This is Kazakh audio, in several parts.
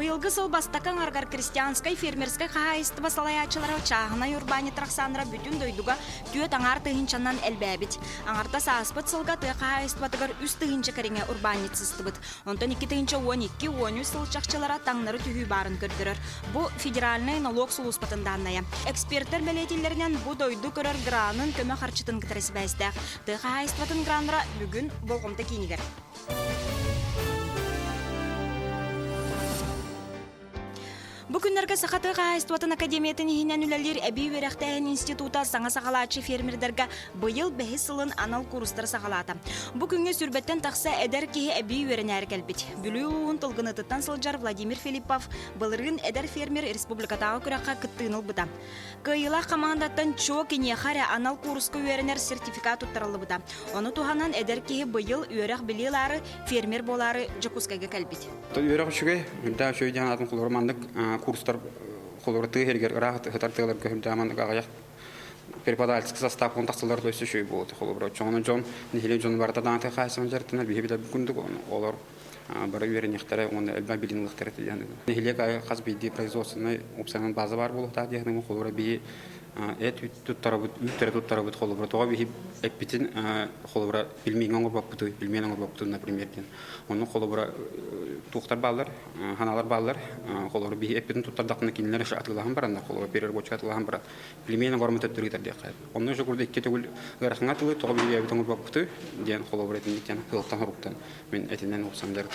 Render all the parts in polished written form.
Быйылгы сыл бастакан аргар крестьянскай фермерскай хахайстыба салаячылары чағына юрбани траксанра бүтін дойдуга түйет аңар тыгынчанан элбәбит. Аңарта сааспыт сылга тыга хахайстыбатыгар үс тыгынча кариңе урбаницыстыбыт. Онтан 2 тыгынча 12-13 сылчақчылара таңнары түйі барын көрдірір. Бу федеральный налог сулуспатынданная. Эксперттер белетиллерінен бу дойду көрір гранын көмі харчытын кітарысы бәстәк. Тыга хахайстыбатын гранра бүгін болғымта кейнігер. Бүгіннерге сақаты қайыстуатын академиятын ехінен үлелер әбей өрәқтәйін института саңа сақалачы фермердерге бұйыл бәхі сылын анал курстар сақалаты. Бүгінге сүрбеттен тақса әдер кеге әбей өрін әркелбет. Бүлі ұлуын тұлғыныттан сылжар Владимир Филиппов бұлырын әдер фермер республикатағы күраққа күттігіныл бұда. Кыйыла командаттан чо кенехаря анал курсқа өрінер сертификат ұттарылы бұда. Оны туғанан әдер кеге бұйыл өрәқ білелары фермер болары жакускайға кәлбет. Курстар холорты хергер рахат хатартылар көмдаман гагаяк преподавательский состав он тахсалар то есть еще будет холобро чон нехиле жон барта данте хайсан жертна бихибида күндүк олар бары веренехтаре он элбабилин лыктырты яны нехиле хас биди производственный опционный база бар болу та дегенем холобро би туттарабыт холобро тога бихиб эпитин холобро билмеген бапты билменен бапты например ден оны холобро тухтар баллар ханалар баллар холобро бихиб эпитин туттардакны кинелер шатылган баранда холобро перер бочатылган бар билменен гормат өттүрүтөр дек оны жогурда икке төгүл гарахыңа тылы тога бихиб эпитин бапты ден холобро ден хылтан руктан мен этинен опсамдар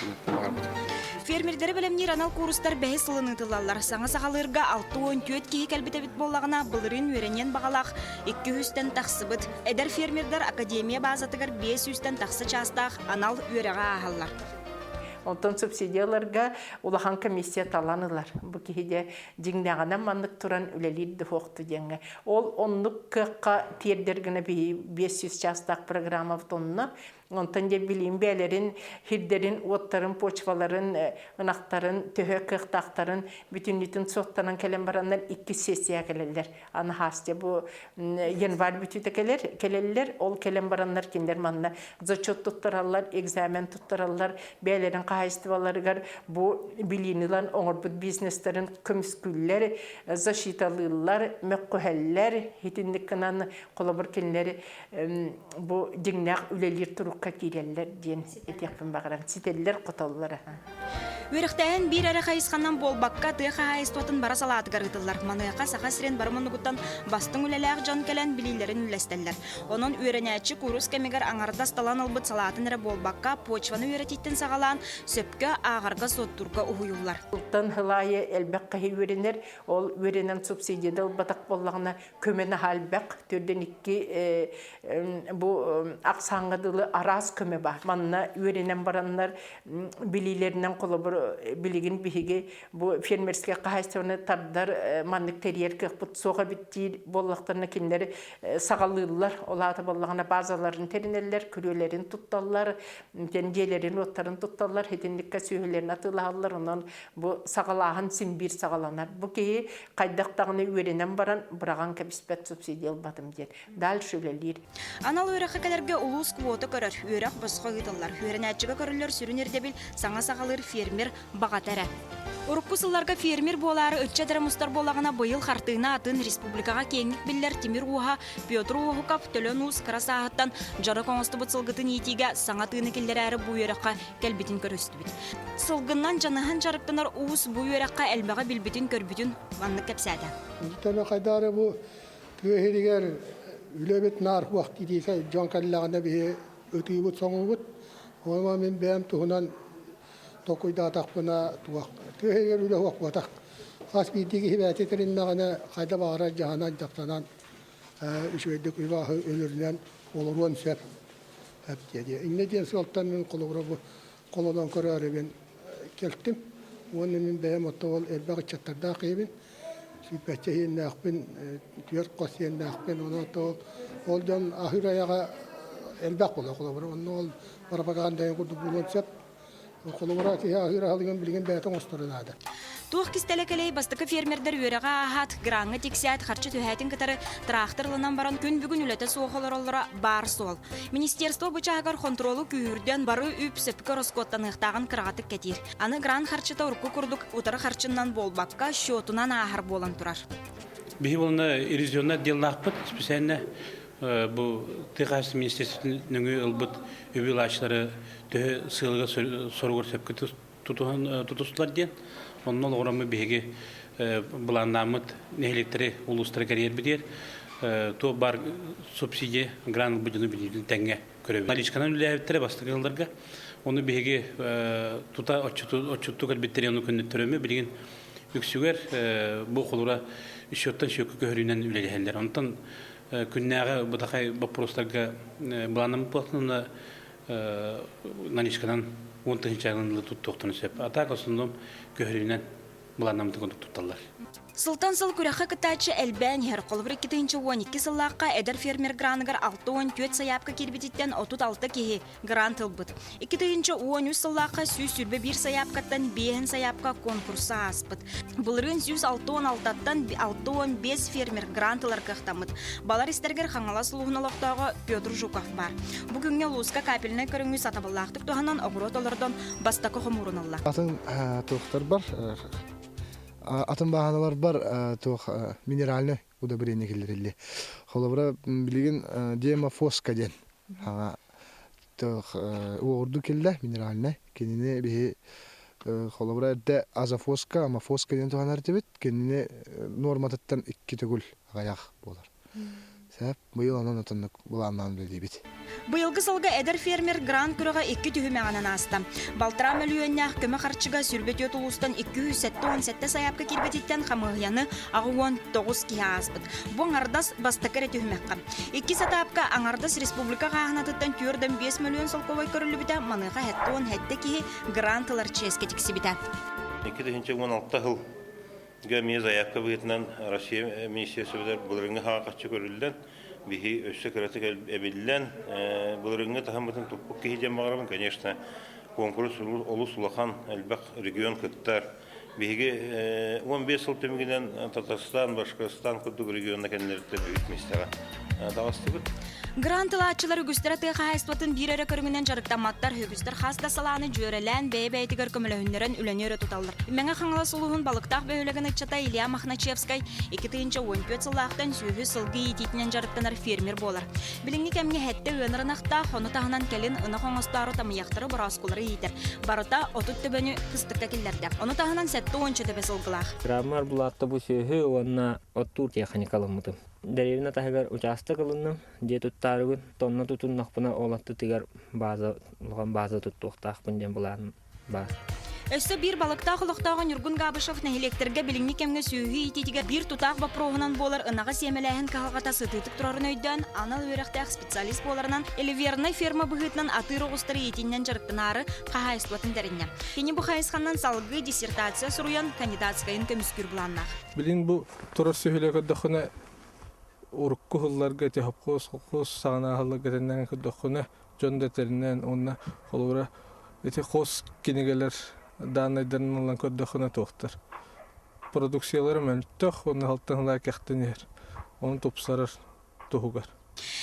фермердер белемнир анал курстар бәһи сылыны тылалар саңа сагалырга 6-14 кеһи кәлбитебит боллагына былырын өренен багалак 200тен тахсыбыт эдер фермердер академия базатыгар 500тен тахсы частах анал өрәгә аһаллар. Онтон субсидияларга улахан комиссия таланылар. Бу киһиде диңнәгәнән маннык туран үлелидде хоқты деңе. Ол онлук кыкка тиердергене 500 частак программа тонна. Онтан де билим бәлерин, хиддерин, оттарын, почваларын, ынақтарын, төһө кықтақтарын, бүтінлетін соттанан кәлем бараннан 2 сессия келелер. Аны хасте бу январь бүтіті келелер, ол кәлем бараннар кендер манна зачет туттаралар, экзамен туттаралар, бәлерин қайыстываларығар, бу билинилан оңырбыт бизнестерин көміскүллер, защиталылар, мәккөхәллер, хитіндіккінан қолабыр кенлер бу деңнәқ үлелер тұруқ киреллер ден этекпен багаран сителлер котоллар. Өрөктән бир ара хайысқаннан болбакка тыга хайыстатын бара салаты гарытылар. Маныга саха сирен барманугуттан бастың үлеләк жан келен билилерин үлестеллер. Онун өренәчи курус кемегер аңарда сталан албыт салатын эре болбакка почваны өрәтиттен сагалан сөпкө агарга соттурга уюллар. Ултан хылайы элбек кайыренер, ол өренен субсидиядал батак боллагына көмене халбек төрден 2 бу аксаңгыдылы арас көме бар. Манна өренен бараннар билилеринен колобур билигин биһиге бу фермерская кахайстыны тардар маннык терьер кыпыт сога битти боллактарына киндер сагалылар олаты боллагына базаларын теринеллер күрөлөрүн тутталлар тенжелерин оттарын тутталлар хетиндикке сүйөлөрүн атылалар онон бу сагалаган симбир сагаланар бу ки кайдактагыны өренен баран бураган кебиспет субсидия албадым дер дальше үлелир анал өрөккелерге улус квота көрөр өрөк боско гытыллар өренәчиге көрүлөр сүрүнер дебил саңа сагалыр фермер багатара. Уруккусылларга фермер болары өтчәдәрә мустар болагына быйыл хартыына атын республикага кеңик биллер Тимир Уха, Петр Ухуков, Төленус, Красааттан жары коңостыбыт сылгытын итиге саңатыны келләре бу йөрәккә кәлбитин көрөстүбит. Сылгыннан жанаһан жарыктанар уус бу йөрәккә элбәгә билбитин көрбүтүн манны кепсәдә. Тәне кайдары бу төһегер үлебет нар вакыт идесе җанкаллагына бе өтүбүт соңубут. Ома мен бәм туһунан токуйда тақпына туақ. Төһегер үле вак батак. Хас бидиги хибәте териннәгәне кайда бара җаһанан таптанан үшөйдүк уйга өлөрнән олорун сәп әптәде. Инне ден сылтан мен колоры бу колодан көрәре мен келтим. Оны мен бәм отол элбәг чаттарда кыйбин. Сүпәче нәхбин түйөр косен нәхбин оны тол олдан ахираяга элбәк була колоры. Оны ол пропаганда курду булып сәп Kolubura ki ahir algan bilgin bäten ostorunada. Туох кистелекелей бастыкы фермердер үереға ахат, граңы тексият харчы түхәтін кытары тракторлынан баран күн бүгін үлеті соғылыр бар сол. Министерство бычағар контролу күйірден бары үп сөпкі роскоттан ықтағын кырағатық кетер. Аны гран харчыта ұрқы күрдік ұтары харчыннан болбаққа шотунан ахар болан тұрар. Бихи болна иризионна делнақпыт, специально bu Texas Ministerstvo'nun ılbıt übülaçları tühü sığılga sorgur sepki tutuslar diyen. Onun oranı bihigi bulandamıt nehelektiri ulusları kariyer bidir. To bar subsidiye gran budunu bildiğin tenge görevi. Nalişkanan ülevitleri bastık yıllarga. Onu bihigi tuta oçuttu kalbetleri onu kündettürümü bilgin yüksüger bu kolura işyottan şökü göhürünen üleliheller. Ondan күннәгә бутакай вопросларга буланым платны наличкадан 10 чагында туттуктан сеп. Атак основном көрүнән буланым тутталар. Сылтан сыл күрәхі кытачы әлбән хер қолыбыр 2-12 сыллаққа әдір фермер гранығыр 6-10 саяпқа кербететтен 36 кеге грант ылбыт. 2-13 сыллаққа сүй сүрбе 1 саяпқаттан 5 саяпқа конкурса аспыт. Бұлырын 6-16-тан 6-15 фермер грантылар қықтамыд. Балар істергер қаңала сұлуғыналықтағы Петр Жуков бар. Бүгінге Луска капеліне көріңі сатабыллақтық туғанан оғырот олардан бастақы қомырыналла. Атын тоқтар бар. Атын бағаналар бар, минеральный удобрение келерелі. Холобра білген дема фоска ден. Оғырду келді, минеральный. Кеніне бейі холобра әрді азофоска, ама фоска ден туған әрді бет, кеніне норматыттан 2 төгіл ғаяқ болар. Сәп, бұйыл анан отынны бұланнан білді бет. Бұйылғы сылғы әдір фермер грант күріға 2 түхімеғанан асты. Балтыра мөлуеннәқ көмі қарчыға сүрбет өт ұлыстан 217 саяпқа кербететтен қамығияны ағуын 9 кеге аспыд. Бұң ардас бастықыры түхімеққа. 2 сатапқа аңардас республика қағынатыттан түрден 5 миллион сылқовай көрілі біті маныға әттуын әтті кеге грантылар ческе тіксі біті. 2016 жыл Гамия заявка выгоднан Россия министерствода булырыңы хақатчы көрілден бихи өссі кіратық әбелден булырыңы тахамытын тұппық кейден мағырабын, конечно, конкурс олыс улахан әлбәқ регион күттар. Бихиге 15 сыл төмігінен Татарстан, Башқұрстан күттік регионна кәнелерді бүйтместіға дағасты бұд. Грантылаатчылар үгістері тыға хайстватын бір әрі көріңінен жарықтаматтар үгістер хаста саланы жөрелән бәй-бәйтігер көмілігіндерін үленері тұталыр. Мәңі қаңыла сұлуғын балықтақ бәйілігін үтчата Илья Махначевскай 2-14 сыллақтан сүйі сылғы ететінен жарықтанар фермер болар. Біліңі кәмге әтті өңірінақта қоны тағынан кәлін ұны қоңыстары тамияқтары бұраскулары етер. Барыта отыт төбені қыстықта келдерді. Оны тағынан сәтті 10 төбе сылғылақ. Граммар бұлатты бұл сүйі онына оттур техникалымыды. Деревина тахагар участок алынным, де туттарыгын, тонна тутун нақпына олатты тигар база туттуқтақпын ден бұларын бар. Өсі бір балықта құлықтағын Юргун Габышев нәхелектерге біліңні кемге сүйі ететіге бір тұтақ бапроғынан болар ұнаға семеләйін қағағата сытытық тұрарын өйден анал өріқтәқ специалист боларынан элеверный ферма бұғытынан атыры ғыстыры етінен жарықтынары қағайыстуатын дәрінне. Кені бұл қайысқаннан салғы диссертация сұруян кандидатскайын көміскүр бұланнақ. Білін бұл тұрыр сөйлегі урукку хылларга техопкос сагана хылларга теннен кыдохуна жондатеринен онна холура эти хос кинегелер данайдырнылан кыдохуна тохтар продукциялары мен тох онна халтанла кехтенер он топсарар тухугар.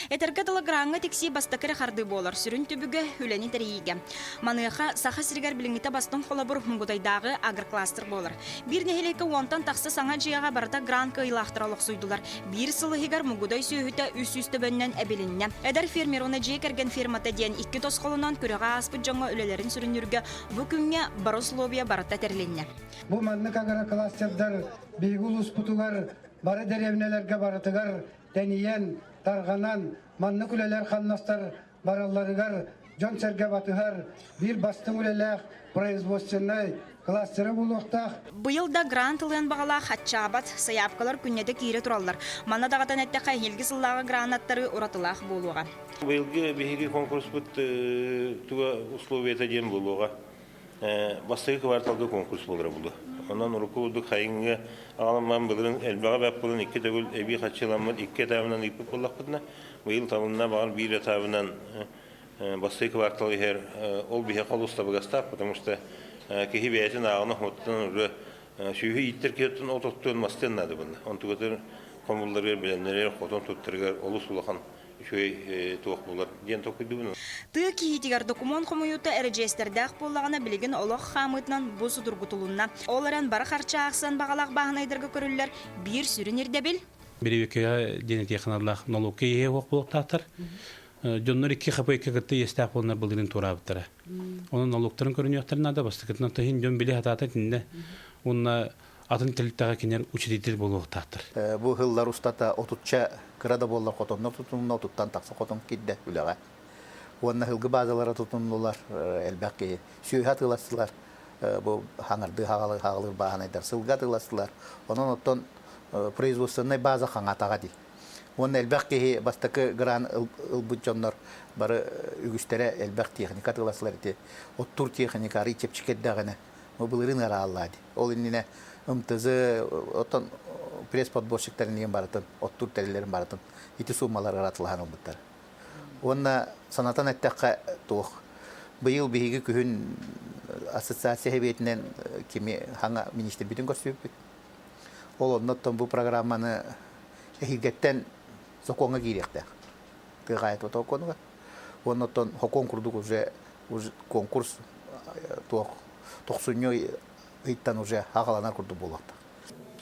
Этерге граңы текси бастакыры харды болар, сүрін түбігі үләні тәрейге. Маныға саха сіргер біліңіті бастың қолабыр мұңғыдайдағы агрокластер болар. Bir нехелекі онтан тақсы саңа жияға барыта гранкы илақтыралық сұйдылар. Bir сылығығар мұңғыдай сүйіті үс-үсті бөннен әбелінне. Әдір фермер оны жекерген фермата ден 2 тос қолынан күріға аспыт жаңа үлелерін сүрінірге бүкінге барысловия барыта тәрленне. Бұл маннык агрокластердар бейгул ұспытуғар бары деревнелерге барытығар дәниен тарғанан манны күлелер қаннастар бараларыгар жон серге батыгар бир бастың үлелер производственный кластері болуқтақ. Бұйылда грантылын бағала хатчабат саяпқалар күннеді кейрі тұралар. Мана дағатан әттіға елгі сыллағы гранаттары ұратылақ болуға. Бұйылғы бейгі конкурс бұд туға условията ден болуға. Бастығы кварталды конкурс болуға бұлы. Ondan rukudu kayınga ağlamam bilin elbağa bak bilin 2 tөгül ebi kaçılanmad 2 etabından ipip bollak bidna. Bu yıl tavından bağır 1 etabından басты квартал гер ол бихе колуста багастар, потому что кихи бейтин агына хоттан уже сүйі иттер кеттен ототтон мастен нады бunda. Он тугатыр комуллар биленнер хотон туттыргар олус улахан шөй туак булар. Ден токуйду буну. Тыа кихитигар документ хомуюта эрежестердах боллагына билигин олох хамытнан бусу дургутулунна. Оларан бара харча аксан багалак багынайдырга көрүллер бир сүрүнерде бил. Беребекеге денеге канарлах налогке ие ок болуктактыр. Жоннор 2 хапайка гытты эстак болнар булдырын турабыттыра. Onun налогтарын көрүнүяктарына да бастыкытынан тыгын жон биле хатата тинде. Онна атын тилтага кинер учредитель болуктактыр. Бу хыллар устата отутча кырада боллар котоннор тутунна отуттан такса котон кидде үлага. Онна хылгы базалара тутуннулар элбакки сүйхат ыластылар. Бу хаңарды хагалы баанайдар сылга тыластылар. Онон оттон производственный база хаңатага ди. Онна элбакки бастакы гран ылбутжоннор бары үгүстере элбак техника тыластылар ди. Оттур техника ричепчикеддагына мобилырын араллады. Ол инне МТЗ оттон пресс-подборщиктарын деген баратын, оттур тәрелерин баратын, ити суммалар аратылған олбуттар. Онна санатан әттәққа туық. Быйыл биһиги күһүн ассоциация хебетинен кими хаңа министр бүтүн көрсөйбүт. Ол онноттон бу программаны эхигеттен соконга киректе. Тыгайт отоконга. Онноттон хокон курдук уже конкурс туық. Тоқсуньой иттан уже ағаланар күрді болақты.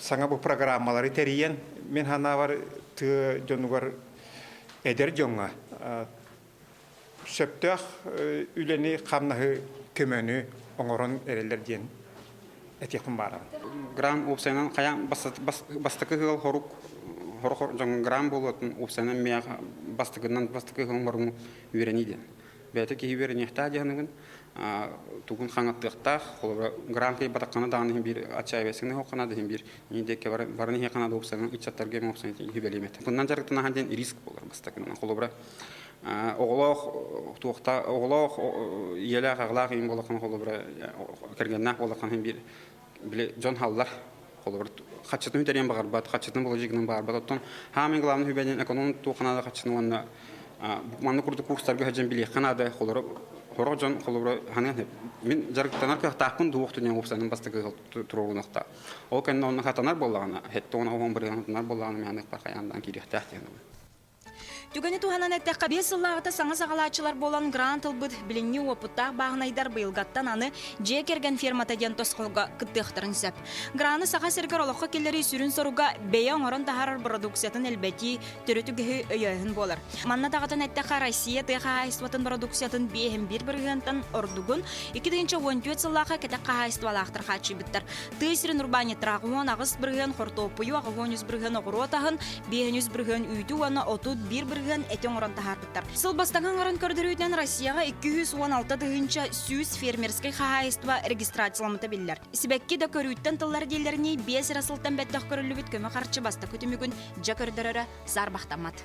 Саңа бұл программалары тәрейен, мен хана бар жонуғар әдер жоңға. Сөптіғ үлені қамнағы көмөні оңырын әрелер ден әтекім бары. Грам опсайнан қаян бастықы ғыл хорық жоң грам болатын опсайнан мияға бастықынан бастықы ғыл мұрын үйренейден. Бәті кейі үйрені әқтәдегінігін тугун хаңаттыктах гранкай батакана дагы бир ачайбесине окунады бир индеке барны хеканада опсаң ичаттарга опсаң хибелемет. Bundan жарыктана ханден риск болар бастакына холобра. Оголох туакта оголох еле аглах ин болакан холобра кергеннак болакан бир биле жон халлар холобра хачытын үтерен багар бат хачытын болажыгын бар баттан хамин главный хибелен эконом туаканада хачытын ванна манны курду курстарга хаҗан биле канада холобра Хорожон холобра ханен мен жарыктанар кахтакын дуктунян опсанын бастыгы турунакта. Ол кеннон хатанар боллагана, хеттон огон бирганар боллаганы мен акпаркаяндан кирехтахтен. Түгәне туһанан әттәккә 5 елларда саңа сагалаачылар болан грант албыт билинни опыттах багынайдар быйылгаттан аны же кергән фермата ден тосқолга кыттыктырын сәп. Граны сага сергер олоққа келләри сүрүн соруга бәян орын тахарар продукциятын элбәти төрөтүгә өйәһен болар. Манна тагытын әттәккә Россия тыга айстватын продукциятын беһем бир биргәнтан ордугун 2014 елларга кәтә кайствалактыр хачы биттер. Тыйсрын урбания трагон агыс биргән хортопую агонюс биргән огротаһын беһенюс биргән үйтү аны отут бир этен оран тахарбыттар. Сылбастаган оран көрдөрүйтен Россияга 216 тыгынча сүз фермерский хозяйство регистрацияламыта биллер. Сибекки да көрүттен тыллар делерини 5 расылтан беттак көрүлүбүт көмө карчы баста көтүмүгүн жа көрдөрөрө зарбактамат.